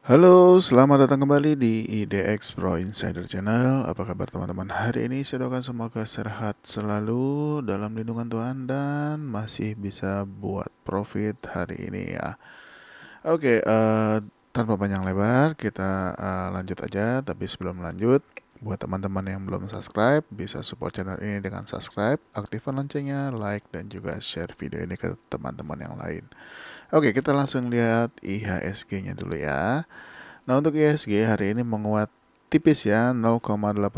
Halo, selamat datang kembali di IDX Pro Insider Channel. Apa kabar teman-teman? Hari ini saya doakan semoga sehat selalu dalam lindungan Tuhan dan masih bisa buat profit hari ini ya. Oke, tanpa panjang lebar kita lanjut aja. Tapi sebelum lanjut, buat teman-teman yang belum subscribe, bisa support channel ini dengan subscribe, aktifkan loncengnya, like, dan juga share video ini ke teman-teman yang lain. Oke, kita langsung lihat IHSG-nya dulu ya. Nah, untuk IHSG hari ini menguat tipis ya 0,18,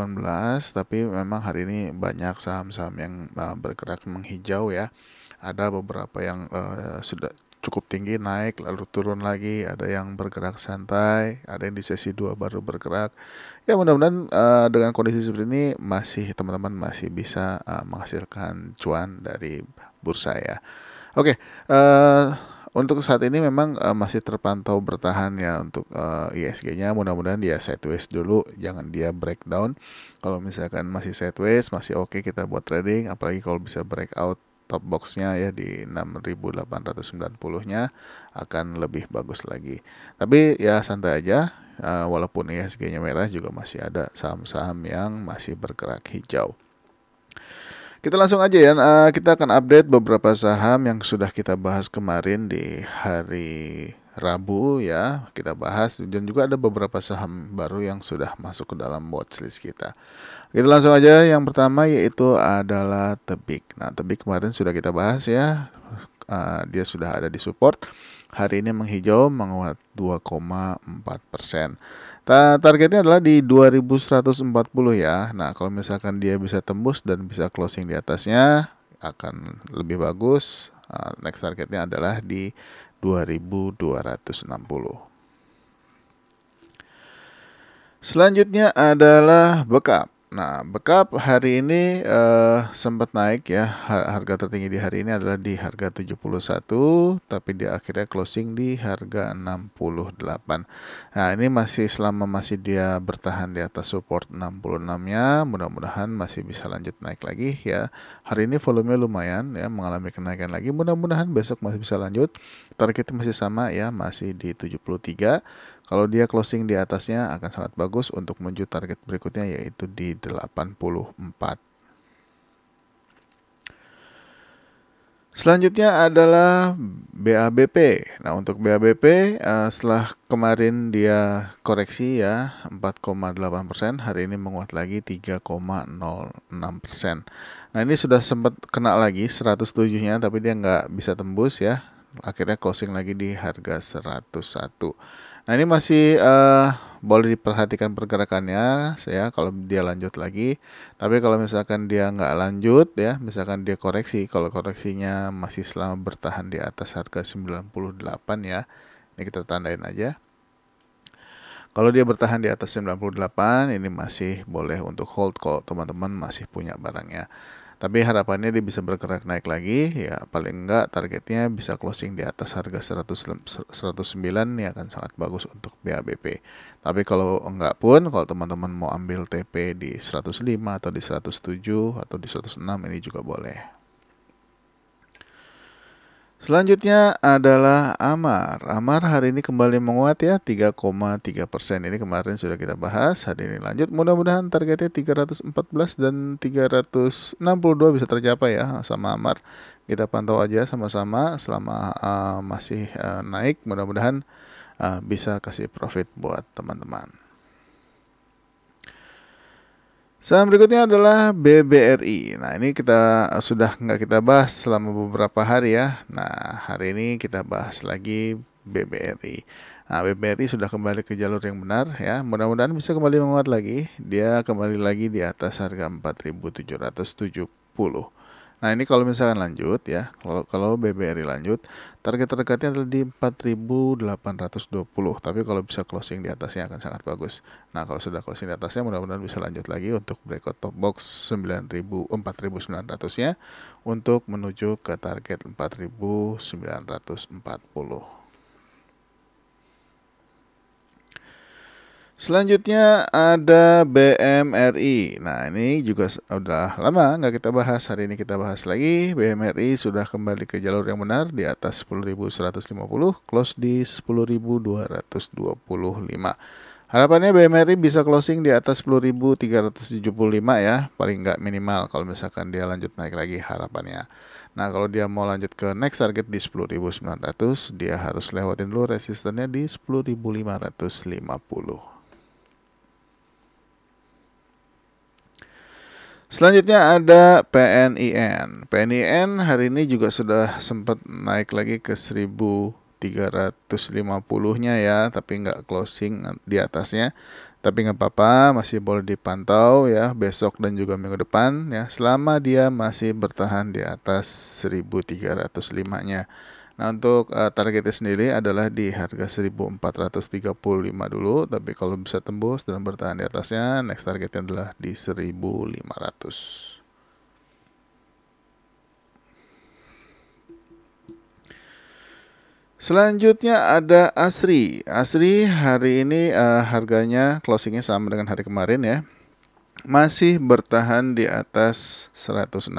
tapi memang hari ini banyak saham-saham yang bergerak menghijau ya. Ada beberapa yang sudah cukup tinggi naik lalu turun lagi, ada yang bergerak santai, ada yang di sesi 2 baru bergerak. Ya mudah-mudahan dengan kondisi seperti ini masih teman-teman masih bisa menghasilkan cuan dari bursa ya. Oke, untuk saat ini memang masih terpantau bertahan ya untuk ISG-nya. Mudah-mudahan dia sideways dulu, jangan dia breakdown. Kalau misalkan masih sideways, masih oke kita buat trading. Apalagi kalau bisa breakout top box-nya ya di 6.890-nya akan lebih bagus lagi. Tapi ya santai aja, walaupun ISG-nya merah juga masih ada saham-saham yang masih bergerak hijau. Kita langsung aja ya, kita akan update beberapa saham yang sudah kita bahas kemarin di hari Rabu ya. Kita bahas dan juga ada beberapa saham baru yang sudah masuk ke dalam watchlist kita. Kita langsung aja, yang pertama yaitu adalah Tebik. Nah, Tebik kemarin sudah kita bahas ya, dia sudah ada di support. Hari ini menghijau menguat 2,4%. Targetnya adalah di 2140 ya. Nah, kalau misalkan dia bisa tembus dan bisa closing di atasnya akan lebih bagus. Next targetnya adalah di 2260. Selanjutnya adalah Bekap. Nah, Bekap hari ini sempat naik ya. Harga tertinggi di hari ini adalah di harga 71, tapi di akhirnya closing di harga 68. Nah, ini selama masih dia bertahan di atas support 66-nya, mudah-mudahan masih bisa lanjut naik lagi ya. Hari ini volumenya lumayan ya, mengalami kenaikan lagi. Mudah-mudahan besok masih bisa lanjut. Targetnya masih sama ya, masih di 73. Kalau dia closing di atasnya akan sangat bagus untuk menuju target berikutnya yaitu di 84. Selanjutnya adalah BABP. Nah, untuk BABP setelah kemarin dia koreksi ya 4,8%, hari ini menguat lagi 3,06%. Nah, ini sudah sempat kena lagi 107-nya, tapi dia nggak bisa tembus ya. Akhirnya closing lagi di harga 101. Nah, ini masih boleh diperhatikan pergerakannya ya kalau dia lanjut lagi. Tapi kalau misalkan dia nggak lanjut ya, misalkan dia koreksi, kalau koreksinya masih selama bertahan di atas harga 98 ya, ini kita tandain aja. Kalau dia bertahan di atas 98, ini masih boleh untuk hold kalau teman-teman masih punya barangnya. Tapi harapannya dia bisa bergerak naik lagi ya, paling enggak targetnya bisa closing di atas harga 109 ini akan sangat bagus untuk BABP. Tapi kalau enggak pun, kalau teman-teman mau ambil TP di 105 atau di 107 atau di 106 ini juga boleh. Selanjutnya adalah Amar. Amar hari ini kembali menguat ya 3,3%. Ini kemarin sudah kita bahas. Hari ini lanjut. Mudah-mudahan targetnya 314 dan 362 bisa tercapai ya sama Amar. Kita pantau aja sama-sama selama masih naik. Mudah-mudahan bisa kasih profit buat teman-teman. Saham berikutnya adalah BBRI. Nah, ini kita sudah nggak kita bahas selama beberapa hari ya. Nah, hari ini kita bahas lagi BBRI. Nah, BBRI sudah kembali ke jalur yang benar ya. Mudah-mudahan bisa kembali menguat lagi. Dia kembali lagi di atas harga 4.770. Nah, ini kalau misalkan lanjut ya, kalau BBRI lanjut, target terdekatnya adalah di 4.820. Tapi kalau bisa closing di atasnya akan sangat bagus. Nah, kalau sudah closing di atasnya, mudah-mudahan bisa lanjut lagi untuk breakout top box 4.900-nya untuk menuju ke target 4.940. Selanjutnya ada BMRI. Nah, ini juga udah lama nggak kita bahas. Hari ini kita bahas lagi. BMRI sudah kembali ke jalur yang benar di atas 10.150, close di 10.225. Harapannya BMRI bisa closing di atas 10.375 ya, paling nggak minimal kalau misalkan dia lanjut naik lagi harapannya. Nah, kalau dia mau lanjut ke next target di 10.900, dia harus lewatin dulu resistennya di 10.550. Selanjutnya ada PNIN. PNIN hari ini juga sudah sempat naik lagi ke 1.350-nya ya, tapi nggak closing di atasnya. Tapi nggak apa-apa, masih boleh dipantau ya besok dan juga minggu depan ya, selama dia masih bertahan di atas 1.305-nya. Nah, untuk targetnya sendiri adalah di harga 1.435 dulu, tapi kalau bisa tembus dan bertahan di atasnya, next targetnya adalah di 1.500. Selanjutnya ada ASRI. ASRI hari ini harganya closingnya sama dengan hari kemarin ya. Masih bertahan di atas 160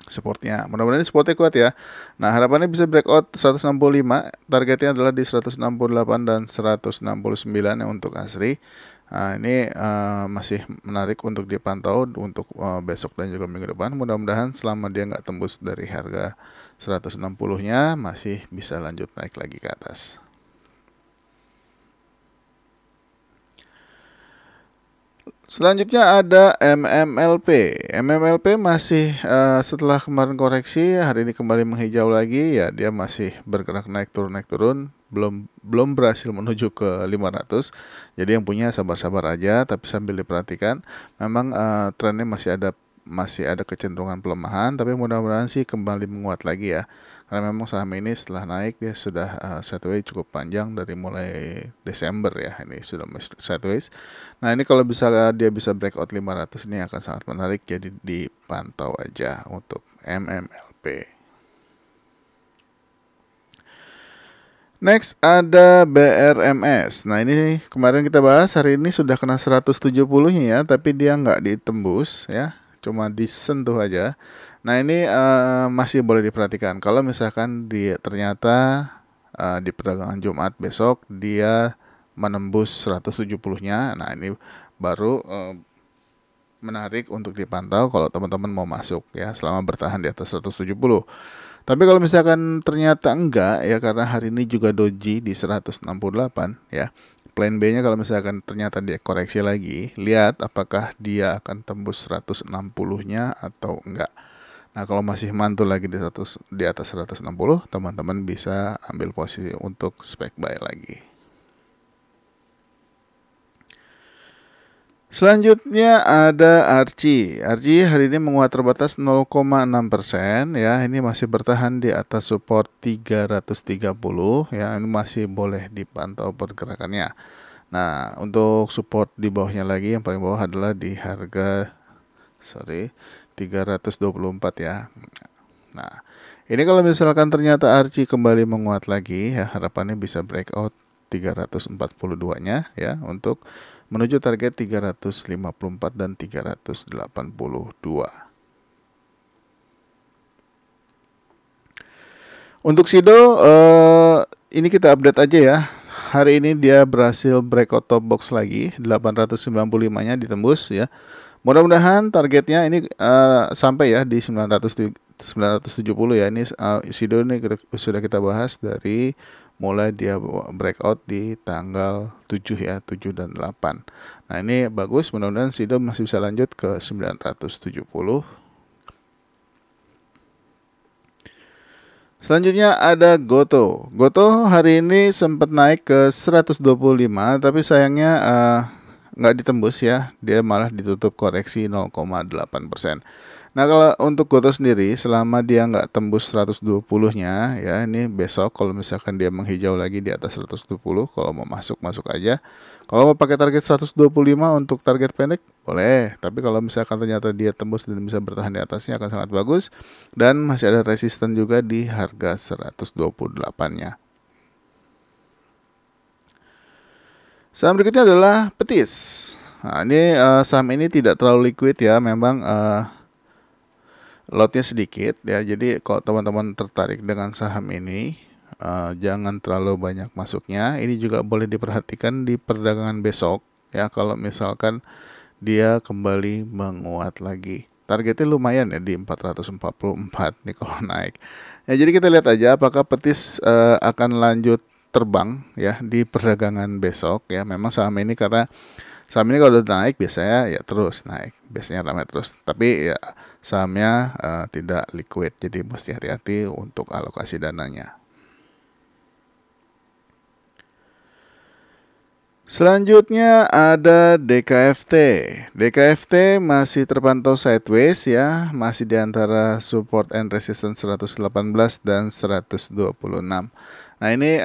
supportnya. Mudah-mudahan ini supportnya kuat ya. Nah, harapannya bisa breakout 165. Targetnya adalah di 168 dan 169 ya untuk ASRI. Nah, ini masih menarik untuk dipantau untuk besok dan juga minggu depan. Mudah-mudahan selama dia nggak tembus dari harga 160-nya masih bisa lanjut naik lagi ke atas. Selanjutnya ada MMLP. MMLP masih setelah kemarin koreksi, hari ini kembali menghijau lagi ya, dia masih bergerak naik turun, belum berhasil menuju ke 500. Jadi yang punya sabar-sabar aja, tapi sambil diperhatikan memang trennya masih ada kecenderungan pelemahan, tapi mudah-mudahan sih kembali menguat lagi ya. Karena memang saham ini setelah naik dia sudah sideways cukup panjang dari mulai Desember ya, ini sudah sideways. Nah, ini kalau dia bisa breakout 500 ini akan sangat menarik, jadi dipantau aja untuk MMLP. Next ada BRMS. Nah, ini kemarin kita bahas, hari ini sudah kena 170-nya ya, tapi dia nggak ditembus ya, cuma disentuh aja. Nah, ini masih boleh diperhatikan. Kalau misalkan dia ternyata di perdagangan Jumat besok dia menembus 170-nya, nah ini baru menarik untuk dipantau kalau teman-teman mau masuk ya, selama bertahan di atas 170. Tapi kalau misalkan ternyata enggak ya, karena hari ini juga doji di 168 ya. Plan B-nya kalau misalkan ternyata dia koreksi lagi, lihat apakah dia akan tembus 160-nya atau enggak. Nah, kalau masih mantul lagi di atas 160, teman-teman bisa ambil posisi untuk spek buy lagi. Selanjutnya ada Archie. Archie hari ini menguat terbatas 0,6% ya. Ini masih bertahan di atas support 330 ya. Ini masih boleh dipantau pergerakannya. Nah, untuk support di bawahnya lagi, yang paling bawah adalah di harga 324 ya. Nah, ini kalau misalkan ternyata Archie kembali menguat lagi ya, harapannya bisa breakout 342-nya ya, untuk menuju target 354 dan 382. Untuk Sido ini kita update aja ya. Hari ini dia berhasil breakout top box lagi, 895-nya ditembus ya. Mudah-mudahan targetnya ini sampai ya di 970 ya. Ini Sido ini sudah kita bahas dari mulai dia breakout di tanggal 7 ya, 7 dan 8. Nah, ini bagus, mudah-mudahan Sido masih bisa lanjut ke 970. Selanjutnya ada Goto. Goto hari ini sempat naik ke 125, tapi sayangnya nggak ditembus ya, dia malah ditutup koreksi 0,8%. Nah, kalau untuk Goto sendiri, selama dia nggak tembus 120-nya ya, ini besok kalau misalkan dia menghijau lagi di atas 120, kalau mau masuk aja. Kalau mau pakai target 125 untuk target pendek, boleh. Tapi kalau misalkan ternyata dia tembus dan bisa bertahan di atasnya akan sangat bagus. Dan masih ada resisten juga di harga 128-nya. Saham berikutnya adalah Petis. Nah, ini saham ini tidak terlalu liquid ya, memang lotnya sedikit ya. Jadi kalau teman-teman tertarik dengan saham ini, jangan terlalu banyak masuknya. Ini juga boleh diperhatikan di perdagangan besok ya, kalau misalkan dia kembali menguat lagi. Targetnya lumayan ya di 444 nih kalau naik. Ya, jadi kita lihat aja apakah Petis akan lanjut terbang ya di perdagangan besok ya. Memang saham ini karena saham ini kalau udah naik biasanya ya terus naik, biasanya ramai terus. Tapi ya sahamnya tidak liquid, jadi mesti hati-hati untuk alokasi dananya. Selanjutnya ada DKFT. DKFT masih terpantau sideways ya, masih di antara support and resistance 118 dan 126. Nah ini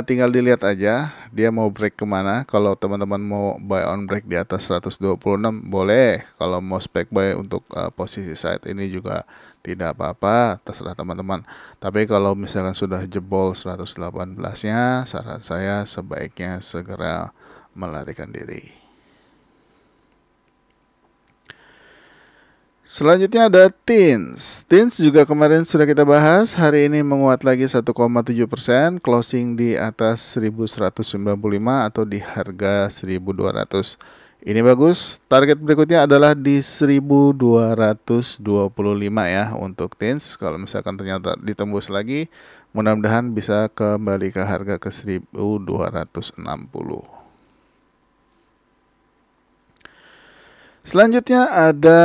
tinggal dilihat aja dia mau break kemana. Kalau teman-teman mau buy on break di atas 126 boleh. Kalau mau spec buy untuk posisi side ini juga tidak apa-apa, terserah teman-teman. Tapi kalau misalkan sudah jebol 118-nya, saran saya sebaiknya segera melarikan diri. Selanjutnya ada TINS. TINS juga kemarin sudah kita bahas. Hari ini menguat lagi 1,7%, closing di atas 1195 atau di harga 1200. Ini bagus. Target berikutnya adalah di 1225 ya untuk TINS. Kalau misalkan ternyata ditembus lagi, mudah-mudahan bisa kembali ke harga ke 1260. Selanjutnya ada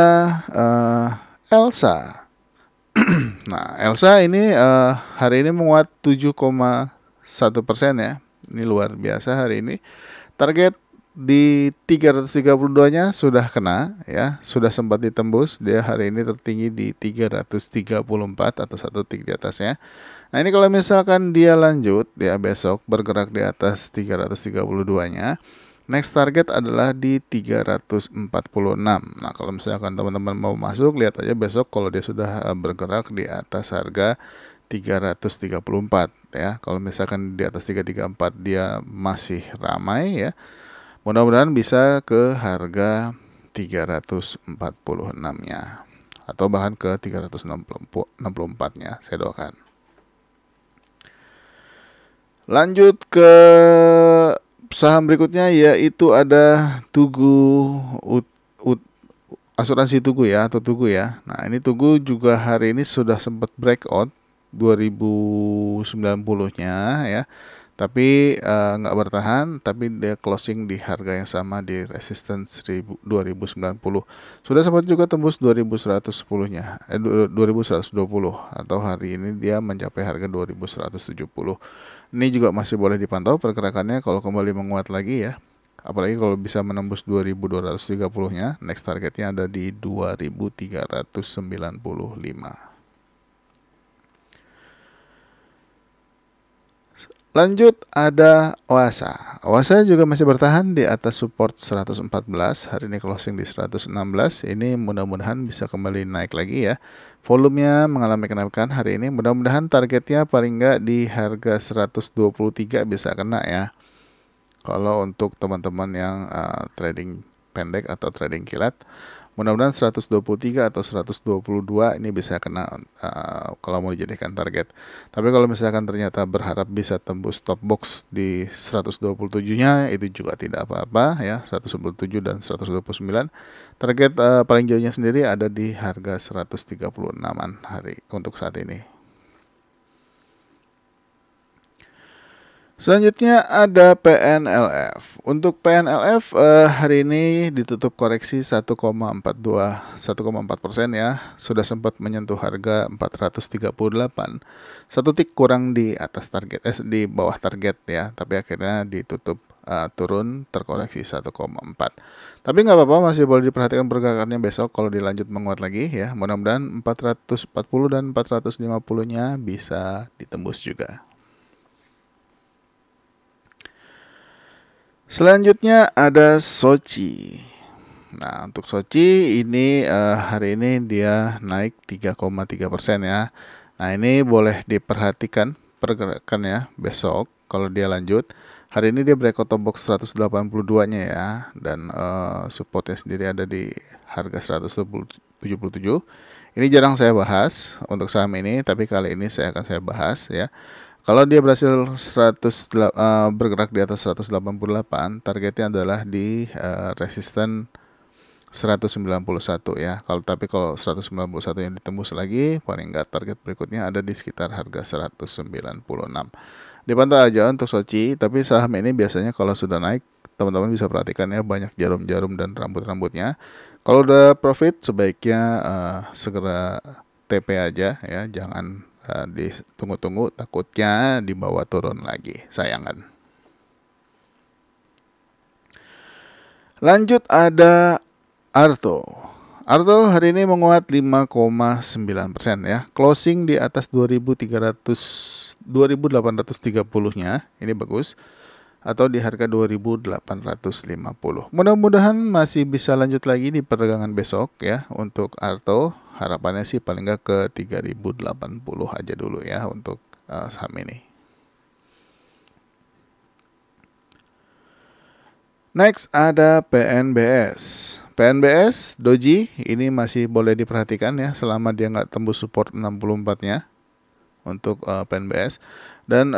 Elsa. Nah, Elsa ini hari ini menguat 7,1% ya. Ini luar biasa hari ini. Target di 332-nya sudah kena ya, sudah sempat ditembus. Dia hari ini tertinggi di 334 atau satu tick di atasnya. Nah, ini kalau misalkan dia lanjut ya besok bergerak di atas 332-nya. Next target adalah di 346. Nah, kalau misalkan teman-teman mau masuk, lihat aja besok kalau dia sudah bergerak di atas harga 334 ya. Kalau misalkan di atas 334 dia masih ramai ya, mudah-mudahan bisa ke harga 346-nya atau bahkan ke 364-nya. Saya doakan. Lanjut ke saham berikutnya yaitu ada Tugu asuransi Tugu ya, atau Tugu ya. Nah, ini Tugu juga hari ini sudah sempat breakout 2090-nya ya. Tapi nggak bertahan, tapi dia closing di harga yang sama di resistance 2090. Sudah sempat juga tembus 2110-nya, 2120 atau hari ini dia mencapai harga 2170. Ini juga masih boleh dipantau pergerakannya kalau kembali menguat lagi ya. Apalagi kalau bisa menembus 2230-nya, next targetnya ada di 2395. Lanjut ada Oasa. Oasa juga masih bertahan di atas support 114. Hari ini closing di 116. Ini mudah-mudahan bisa kembali naik lagi ya. Volumenya mengalami kenaikan hari ini. Mudah-mudahan targetnya paling nggak di harga 123 bisa kena ya. Kalau untuk teman-teman yang trading pendek atau trading kilat, mudah-mudahan 123 atau 122 ini bisa kena kalau mau dijadikan target. Tapi kalau misalkan ternyata berharap bisa tembus top box di 127-nya, itu juga tidak apa-apa ya, 127 dan 129. Target paling jauhnya sendiri ada di harga 136-an hari untuk saat ini. Selanjutnya ada PNLF. Untuk PNLF hari ini ditutup koreksi 1,4% ya. Sudah sempat menyentuh harga 438. Satu tik kurang di atas target, di bawah target ya. Tapi akhirnya ditutup turun terkoreksi 1,4. Tapi nggak apa-apa, masih boleh diperhatikan pergerakannya besok kalau dilanjut menguat lagi ya. Mudah-mudahan 440 dan 450-nya bisa ditembus juga. Selanjutnya ada Soci. Nah, untuk Soci ini hari ini dia naik 3,3% ya. Nah, ini boleh diperhatikan pergerakannya besok kalau dia lanjut. Hari ini dia breakout top box 182-nya ya, dan supportnya sendiri ada di harga 177. Ini jarang saya bahas untuk saham ini, tapi kali ini saya bahas ya. Kalau dia berhasil bergerak di atas 188, targetnya adalah di resisten 191 ya. Kalau 191 yang ditembus lagi, paling nggak target berikutnya ada di sekitar harga 196. Dipantau aja untuk Soci, tapi saham ini biasanya kalau sudah naik, teman-teman bisa perhatikan ya, banyak jarum-jarum dan rambut-rambutnya. Kalau udah profit, sebaiknya segera TP aja ya, jangan ditunggu-tunggu, takutnya dibawa turun lagi, sayangkan. Lanjut ada Arto. Arto hari ini menguat 5,9% ya. Closing di atas 2830-nya. Ini bagus. Atau di harga 2850. Mudah-mudahan masih bisa lanjut lagi di perdagangan besok ya untuk Arto. Harapannya sih paling nggak ke 3080 aja dulu ya untuk saham ini. Next ada PNBS. PNBS Doji ini masih boleh diperhatikan ya selama dia nggak tembus support 64-nya untuk PNBS. Dan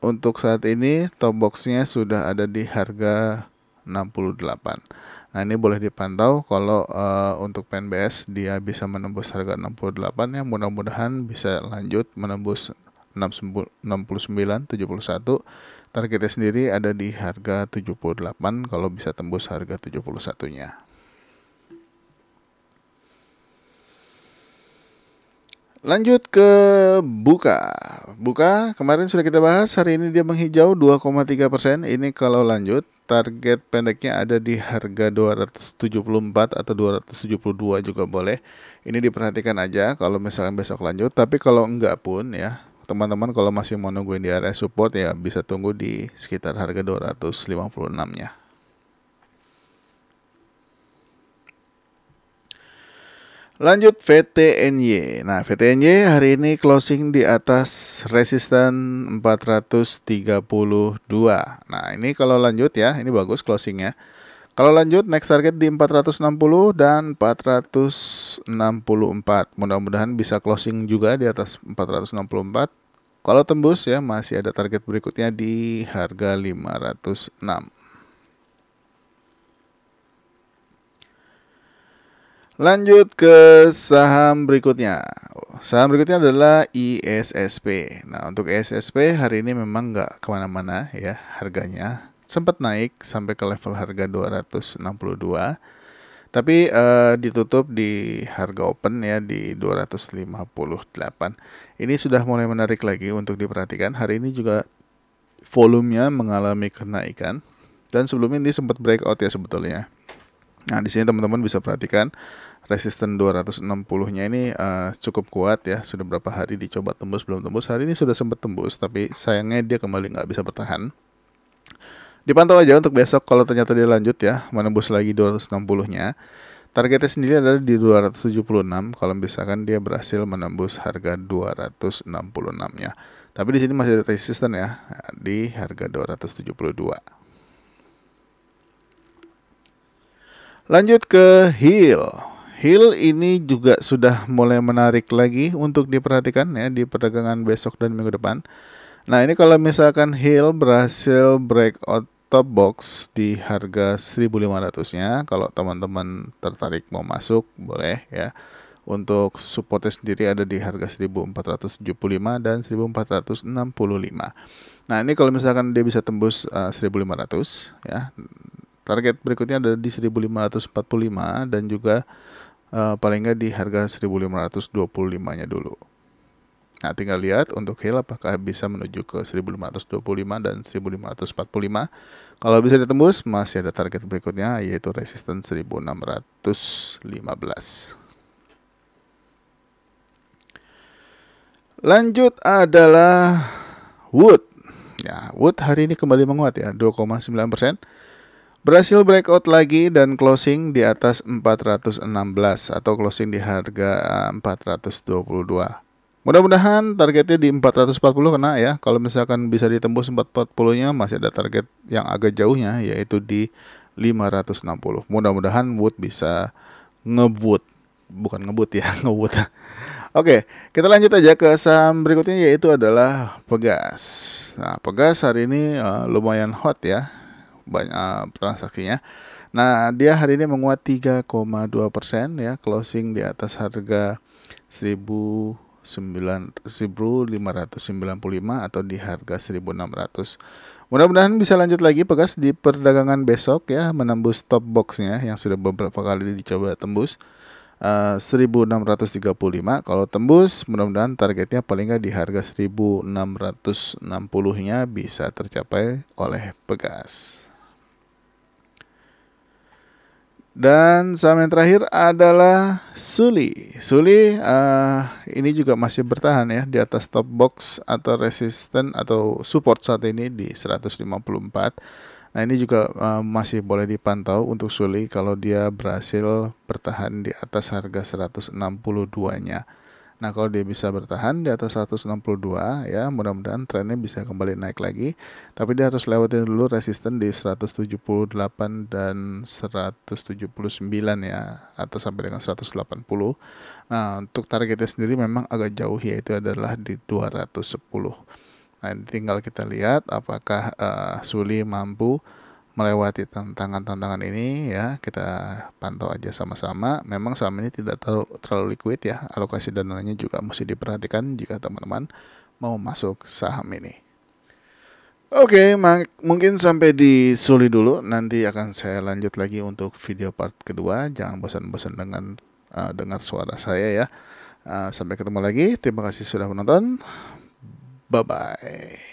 untuk saat ini top box-nya sudah ada di harga 68. Nah ini boleh dipantau kalau untuk PNBS dia bisa menembus harga 68 ya, mudah-mudahan bisa lanjut menembus 69, 71. Targetnya sendiri ada di harga 78 kalau bisa tembus harga 71-nya. Lanjut ke Buka. Buka kemarin sudah kita bahas, hari ini dia menghijau 2,3%. Ini kalau lanjut, target pendeknya ada di harga 274 atau 272 juga boleh. Ini diperhatikan aja kalau misalkan besok lanjut, tapi kalau enggak pun ya, teman-teman kalau masih mau nungguin di area support ya bisa tunggu di sekitar harga 256-nya. Lanjut VTNY. Nah, VTNY hari ini closing di atas resisten 432. Nah, ini kalau lanjut ya, ini bagus closingnya. Kalau lanjut next target di 460 dan 464. Mudah-mudahan bisa closing juga di atas 464. Kalau tembus ya masih ada target berikutnya di harga 506. Lanjut ke saham berikutnya. Saham berikutnya adalah ISSP. Nah untuk ISSP hari ini memang nggak kemana-mana ya harganya. Sempat naik sampai ke level harga 262. Tapi ditutup di harga open ya di 258. Ini sudah mulai menarik lagi untuk diperhatikan. Hari ini juga volumenya mengalami kenaikan. Dan sebelumnya ini sempat breakout ya sebetulnya. Nah di sini teman-teman bisa perhatikan resisten 260-nya ini cukup kuat ya. Sudah berapa hari dicoba tembus belum tembus. Hari ini sudah sempat tembus tapi sayangnya dia kembali nggak bisa bertahan. Dipantau aja untuk besok kalau ternyata dia lanjut ya, menembus lagi 260-nya. Targetnya sendiri adalah di 276 kalau misalkan dia berhasil menembus harga 266-nya. Tapi di sini masih ada resisten ya di harga 272. Lanjut ke Hill. Hill ini juga sudah mulai menarik lagi untuk diperhatikan ya di perdagangan besok dan minggu depan. Nah ini kalau misalkan Hill berhasil breakout top box di harga 1.500-nya, kalau teman-teman tertarik mau masuk boleh ya. Untuk supportnya sendiri ada di harga 1.475 dan 1.465. Nah ini kalau misalkan dia bisa tembus 1.500 ya, target berikutnya ada di 1.545 dan juga paling nggak di harga 1.525-nya dulu. Nah, tinggal lihat untuk Hill apakah bisa menuju ke 1.525 dan 1.545. Kalau bisa ditembus, masih ada target berikutnya yaitu resisten 1.615. Lanjut adalah Wood. Ya, Wood hari ini kembali menguat ya, 2,9%. Berhasil breakout lagi dan closing di atas 416 atau closing di harga 422. Mudah-mudahan targetnya di 440 kena ya. Kalau misalkan bisa ditembus 440-nya, masih ada target yang agak jauhnya yaitu di 560. Mudah-mudahan Wood bisa ngebut, bukan ngebut ya, ngebut. Oke, kita lanjut aja ke saham berikutnya yaitu adalah Pegas. Nah, Pegas hari ini lumayan hot ya, banyak transaksinya. Nah, dia hari ini menguat 3,2% ya, closing di atas harga 1.595 atau di harga 1.600. Mudah-mudahan bisa lanjut lagi Pegas di perdagangan besok ya, menembus top boxnya yang sudah beberapa kali dicoba tembus 1.635. Kalau tembus, mudah-mudahan targetnya paling nggak di harga 1.660-nya bisa tercapai oleh Pegas. Dan saham yang terakhir adalah Suli. Suli ini juga masih bertahan ya di atas top box atau resisten atau support saat ini di 154. Nah, ini juga masih boleh dipantau untuk Suli kalau dia berhasil bertahan di atas harga 162-nya. Nah, kalau dia bisa bertahan di atas 162 ya, mudah-mudahan trennya bisa kembali naik lagi. Tapi dia harus lewatin dulu resisten di 178 dan 179 ya, atau sampai dengan 180. Nah, untuk targetnya sendiri memang agak jauh yaitu adalah di 210. Nah, tinggal kita lihat apakah Suli mampu melewati tantangan-tantangan ini ya. Kita pantau aja sama-sama. Memang saham ini tidak terlalu liquid ya, alokasi dananya juga mesti diperhatikan jika teman-teman mau masuk saham ini. Oke, mungkin sampai di Suli dulu, nanti akan saya lanjut lagi untuk video part kedua. Jangan bosan-bosan dengan dengar suara saya ya. Sampai ketemu lagi, terima kasih sudah menonton, bye bye.